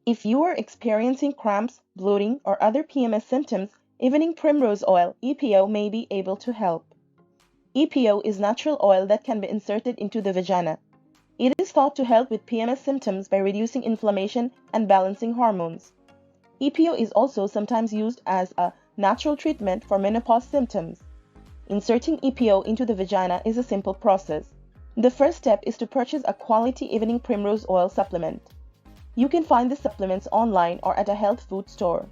If you are experiencing cramps, bloating, or other PMS symptoms, evening primrose oil (EPO) may be able to help. EPO is natural oil that can be inserted into the vagina. It is thought to help with PMS symptoms by reducing inflammation and balancing hormones. EPO is also sometimes used as a natural treatment for menopause symptoms. Inserting EPO into the vagina is a simple process. The first step is to purchase a quality evening primrose oil supplement. You can find the supplements online or at a health food store.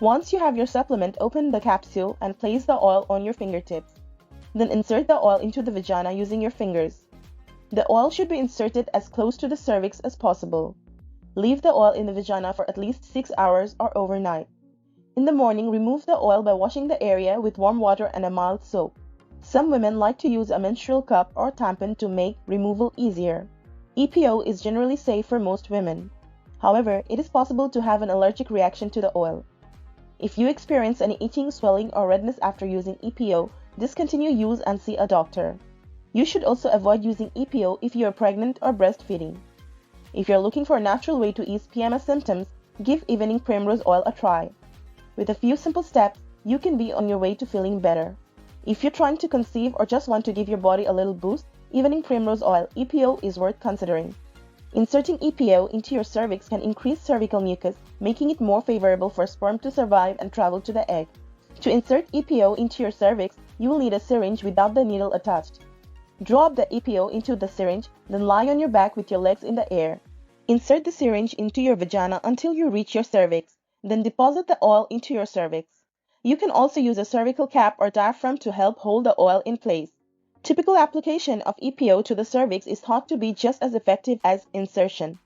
Once you have your supplement, open the capsule and place the oil on your fingertips. Then insert the oil into the vagina using your fingers. The oil should be inserted as close to the cervix as possible. Leave the oil in the vagina for at least 6 hours or overnight. In the morning, remove the oil by washing the area with warm water and a mild soap. Some women like to use a menstrual cup or tampon to make removal easier. EPO is generally safe for most women. However, it is possible to have an allergic reaction to the oil. If you experience any itching, swelling, or redness after using EPO, discontinue use and see a doctor. You should also avoid using EPO if you are pregnant or breastfeeding. If you're looking for a natural way to ease PMS symptoms, give evening primrose oil a try. With a few simple steps, you can be on your way to feeling better. If you're trying to conceive or just want to give your body a little boost, evening primrose oil (EPO) is worth considering. Inserting EPO into your cervix can increase cervical mucus, making it more favorable for sperm to survive and travel to the egg. To insert EPO into your cervix, you will need a syringe without the needle attached. Drop the EPO into the syringe, then lie on your back with your legs in the air. Insert the syringe into your vagina until you reach your cervix, then deposit the oil into your cervix. You can also use a cervical cap or diaphragm to help hold the oil in place. Typical application of EPO to the cervix is thought to be just as effective as insertion.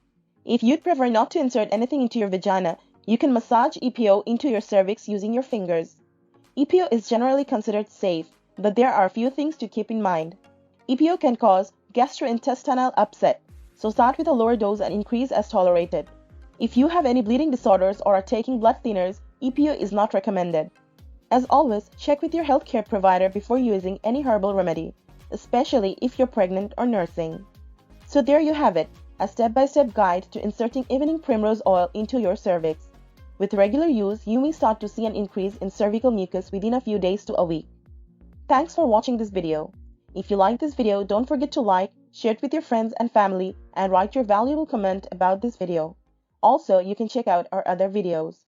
If you'd prefer not to insert anything into your vagina, you can massage EPO into your cervix using your fingers. EPO is generally considered safe, but there are a few things to keep in mind. EPO can cause gastrointestinal upset, so start with a lower dose and increase as tolerated. If you have any bleeding disorders or are taking blood thinners, EPO is not recommended. As always, check with your healthcare provider before using any herbal remedy, especially if you're pregnant or nursing. So there you have it, a step-by-step guide to inserting evening primrose oil into your cervix. With regular use, you may start to see an increase in cervical mucus within a few days to a week. Thanks for watching this video. If you liked this video, don't forget to like, share it with your friends and family, and write your valuable comment about this video. Also, you can check out our other videos.